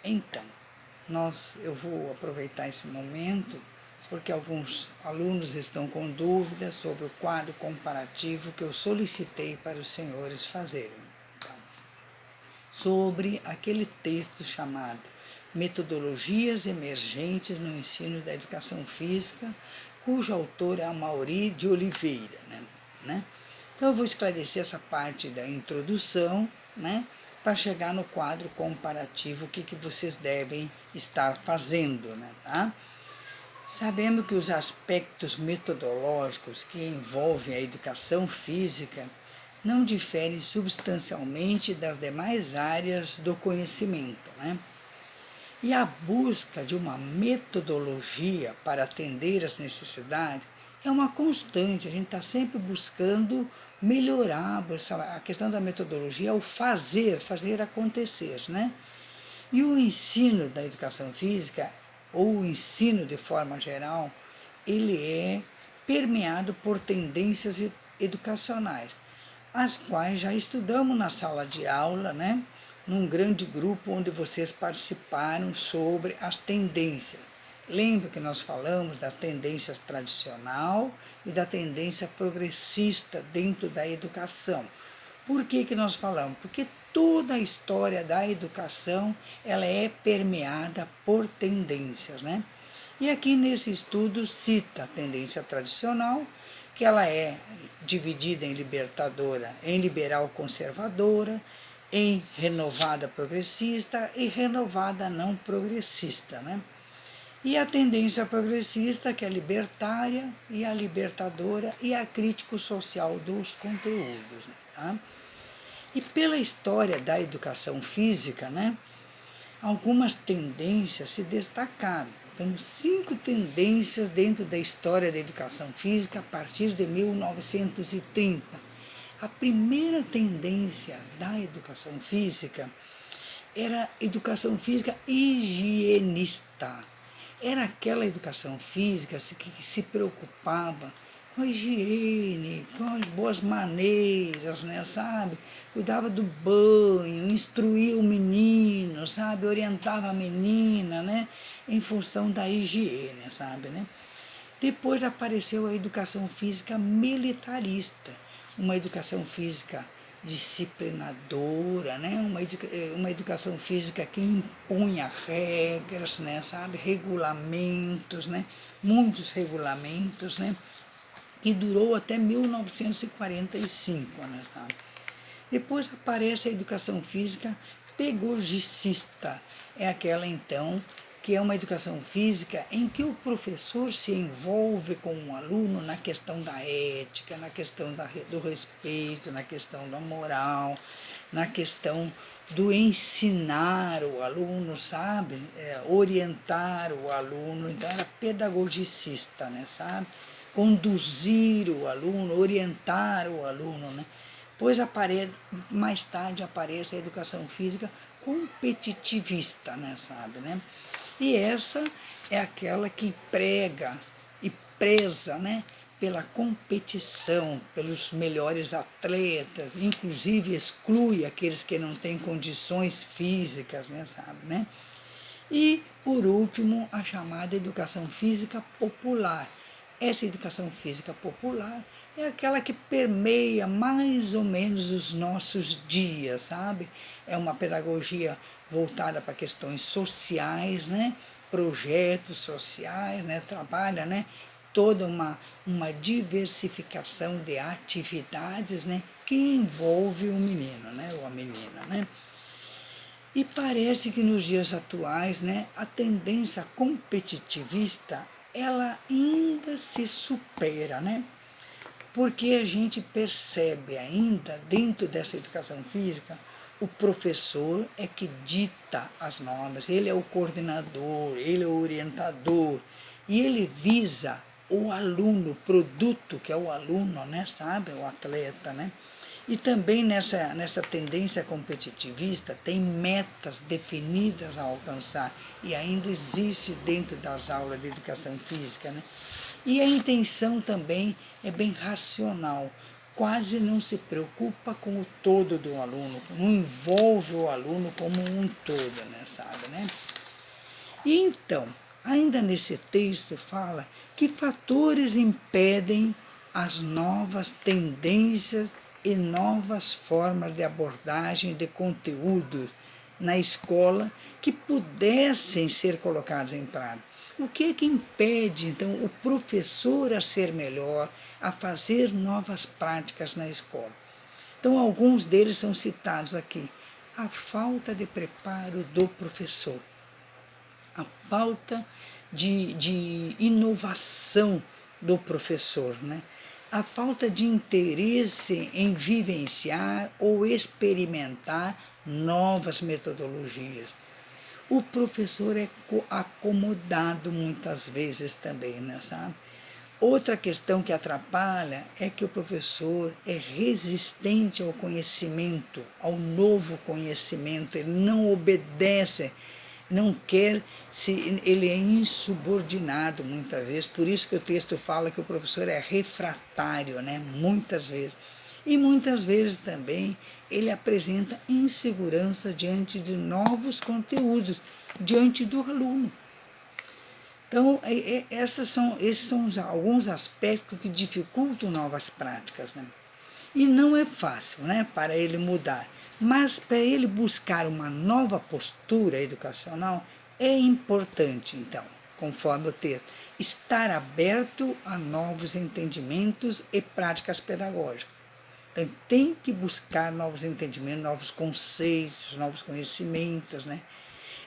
Então, eu vou aproveitar esse momento porque alguns alunos estão com dúvidas sobre o quadro comparativo que eu solicitei para os senhores fazerem. Então, sobre aquele texto chamado Metodologias Emergentes no Ensino da Educação Física, cujo autor é Amaury de Oliveira. Então eu vou esclarecer essa parte da introdução, para chegar no quadro comparativo, o que vocês devem estar fazendo, tá? Sabendo que os aspectos metodológicos que envolvem a educação física não diferem substancialmente das demais áreas do conhecimento, E a busca de uma metodologia para atender às necessidades é uma constante, a gente está sempre buscando melhorar. A questão da metodologia é o fazer acontecer, E o ensino da educação física, ou o ensino de forma geral, ele é permeado por tendências educacionais, as quais já estudamos na sala de aula, num grande grupo onde vocês participaram sobre as tendências. Lembra que nós falamos das tendências tradicional e da tendência progressista dentro da educação. Por que nós falamos? Porque toda a história da educação ela é permeada por tendências, E aqui nesse estudo cita a tendência tradicional, que ela é dividida em libertadora, em liberal conservadora, em renovada progressista e renovada não progressista, E a tendência progressista, que é libertária, e a libertadora e a crítico social dos conteúdos, E pela história da educação física, algumas tendências se destacaram. Temos 5 tendências dentro da história da educação física a partir de 1930. A primeira tendência da educação física era educação física higienista. Era aquela educação física que se preocupava com a higiene, com as boas maneiras, sabe? Cuidava do banho, instruía o menino, sabe? Orientava a menina, em função da higiene, sabe, Depois apareceu a educação física militarista, uma educação física disciplinadora, uma educação física que impunha regras, sabe? Regulamentos, muitos regulamentos, e durou até 1945, sabe? Depois aparece a educação física pedagogicista, é aquela então que é uma educação física em que o professor se envolve com o aluno na questão da ética, na questão do respeito, na questão da moral, na questão do ensinar o aluno, sabe? Orientar o aluno, então era pedagogicista, sabe? Conduzir o aluno, orientar o aluno, Pois mais tarde aparece a educação física competitivista, sabe, E essa é aquela que prega e preza, pela competição, pelos melhores atletas, inclusive exclui aqueles que não têm condições físicas, sabe, E, por último, a chamada educação física popular. Essa educação física popular é aquela que permeia mais ou menos os nossos dias, sabe? É uma pedagogia voltada para questões sociais, Projetos sociais, Trabalha, toda uma diversificação de atividades, que envolve o menino, ou a menina, E parece que nos dias atuais, a tendência competitivista, ela ainda se supera, Porque a gente percebe ainda, dentro dessa educação física, o professor é que dita as normas, ele é o coordenador, ele é o orientador, e ele visa o aluno, o produto que é o aluno, sabe, o atleta, E também nessa tendência competitivista tem metas definidas a alcançar, e ainda existe dentro das aulas de educação física, E a intenção também é bem racional. quase não se preocupa com o todo do aluno, não envolve o aluno como um todo, né, sabe, né? E então, ainda nesse texto fala que fatores impedem as novas tendências e novas formas de abordagem de conteúdos na escola que pudessem ser colocados em prática. O que é que impede, então, o professor a ser melhor, a fazer novas práticas na escola? Então, alguns deles são citados aqui. A falta de preparo do professor, a falta de inovação do professor, né? A falta de interesse em vivenciar ou experimentar novas metodologias. O professor é acomodado muitas vezes também, né, sabe? Outra questão que atrapalha é que o professor é resistente ao conhecimento, ao novo conhecimento, ele não obedece, não quer, ele é insubordinado muitas vezes, por isso que o texto fala que o professor é refratário, né? Muitas vezes. E muitas vezes também ele apresenta insegurança diante de novos conteúdos, diante do aluno. Então, esses são alguns aspectos que dificultam novas práticas, né? E não é fácil, né, para ele mudar. Mas para ele buscar uma nova postura educacional, é importante, então, conforme o texto, estar aberto a novos entendimentos e práticas pedagógicas. Então, tem que buscar novos entendimentos, novos conceitos, novos conhecimentos, né?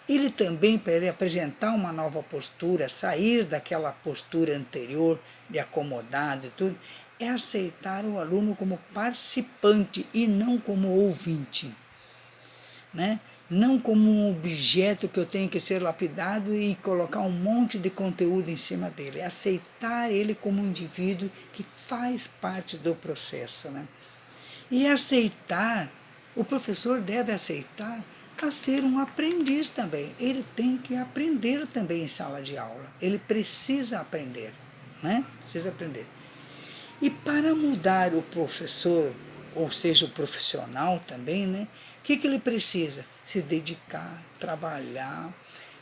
Ele também, para ele apresentar uma nova postura, sair daquela postura anterior de acomodado e tudo, é aceitar o aluno como participante e não como ouvinte, né? Não como um objeto que eu tenho que ser lapidado e colocar um monte de conteúdo em cima dele. É aceitar ele como um indivíduo que faz parte do processo, né? E aceitar, o professor deve aceitar a ser um aprendiz também. Ele tem que aprender também em sala de aula. Ele precisa aprender, né? Precisa aprender. E para mudar o professor, ou seja, o profissional também, né? O que ele precisa? Se dedicar, trabalhar,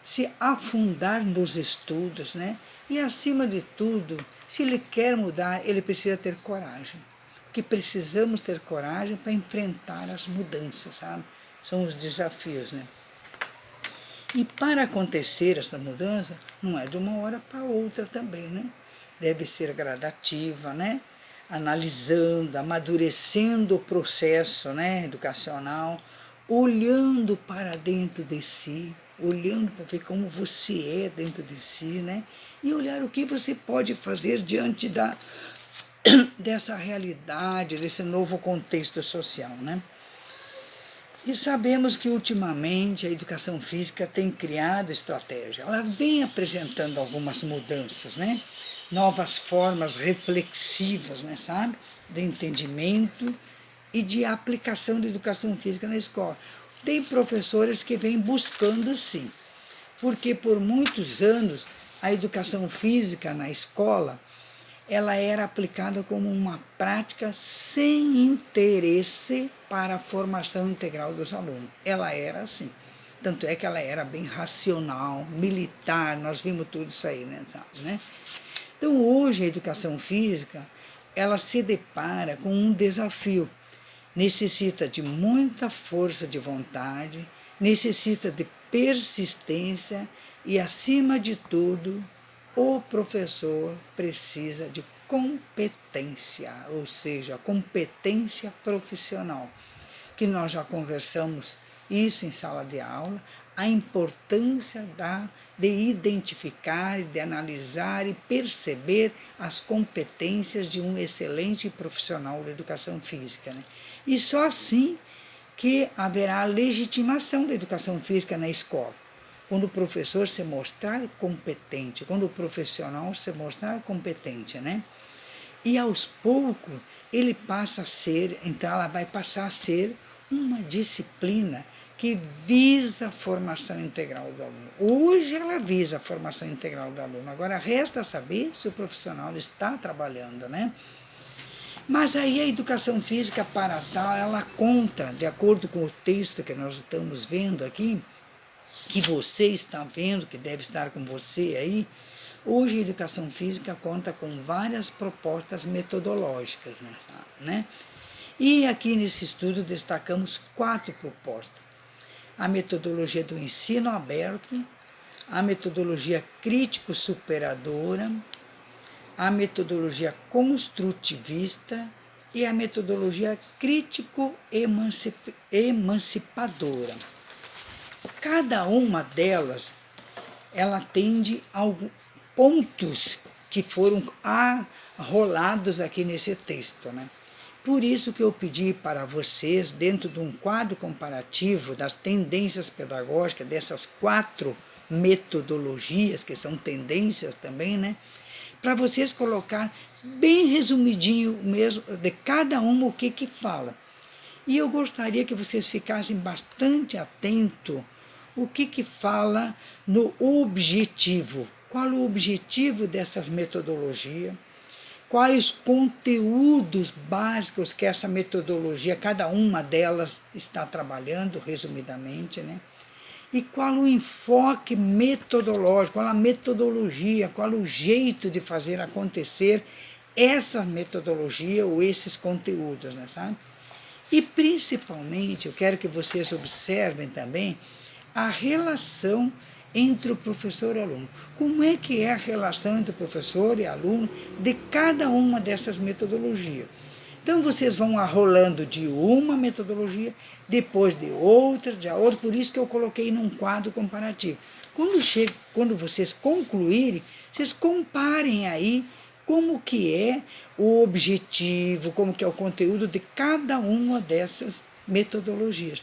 se afundar nos estudos, né? E, acima de tudo, se ele quer mudar, ele precisa ter coragem. Porque precisamos ter coragem para enfrentar as mudanças, sabe? São os desafios, né? E para acontecer essa mudança, não é de uma hora para outra também, né? Deve ser gradativa, né? Analisando, amadurecendo o processo, né, educacional, olhando para dentro de si, olhando para ver como você é dentro de si, né? E olhar o que você pode fazer diante dessa realidade, desse novo contexto social, né? E sabemos que ultimamente a educação física tem criado estratégia. Ela vem apresentando algumas mudanças, né? Novas formas reflexivas, né, sabe? De entendimento e de aplicação da educação física na escola. Tem professores que vêm buscando, sim, porque por muitos anos a educação física na escola ela era aplicada como uma prática sem interesse para a formação integral dos alunos. Ela era assim. Tanto é que ela era bem racional, militar, nós vimos tudo isso aí, né? Então, hoje, a educação física, ela se depara com um desafio. Necessita de muita força de vontade, necessita de persistência e, acima de tudo, o professor precisa de competência, ou seja, competência profissional, que nós já conversamos isso em sala de aula, a importância de identificar, de analisar e perceber as competências de um excelente profissional de educação física, né? E só assim que haverá a legitimação da educação física na escola. Quando o professor se mostrar competente, quando o profissional se mostrar competente, né? E aos poucos ele passa a ser, então ela vai passar a ser uma disciplina que visa a formação integral do aluno. Hoje ela visa a formação integral do aluno. Agora resta saber se o profissional está trabalhando, né? Mas aí a educação física para tal, ela conta, de acordo com o texto que nós estamos vendo aqui, que você está vendo, que deve estar com você aí, hoje a educação física conta com várias propostas metodológicas, né? E aqui nesse estudo destacamos 4 propostas. A metodologia do ensino aberto, a metodologia crítico-superadora, a metodologia construtivista e a metodologia crítico-emancipadora. Cada uma delas, ela atende a pontos que foram arrolados aqui nesse texto, né? Por isso que eu pedi para vocês, dentro de um quadro comparativo das tendências pedagógicas, dessas 4 metodologias, que são tendências também, né? Para vocês colocar bem resumidinho mesmo, de cada uma o que fala. E eu gostaria que vocês ficassem bastante atentos o que fala no objetivo. Qual o objetivo dessas metodologias? Quais conteúdos básicos que essa metodologia, cada uma delas está trabalhando, resumidamente, né? E qual o enfoque metodológico, qual a metodologia, qual o jeito de fazer acontecer essa metodologia ou esses conteúdos, né, sabe? E principalmente, eu quero que vocês observem também a relação entre o professor e o aluno. Como é que é a relação entre o professor e aluno de cada uma dessas metodologias? Então, vocês vão arrolando de uma metodologia, depois de outra, por isso que eu coloquei num quadro comparativo. Quando vocês concluírem, vocês comparem aí como que é o objetivo, como que é o conteúdo de cada uma dessas metodologias.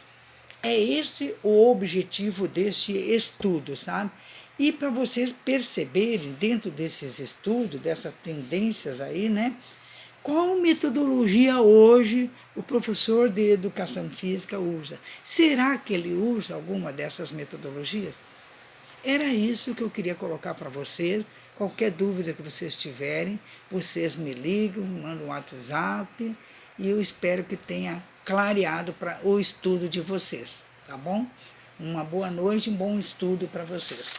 É este o objetivo deste estudo, sabe? E para vocês perceberem, dentro desses estudos, dessas tendências aí, né? Qual metodologia hoje o professor de educação física usa? Será que ele usa alguma dessas metodologias? Era isso que eu queria colocar para vocês. Qualquer dúvida que vocês tiverem, vocês me ligam, mandam um WhatsApp e eu espero que tenha clareado para o estudo de vocês, tá bom? Uma boa noite, um bom estudo para vocês.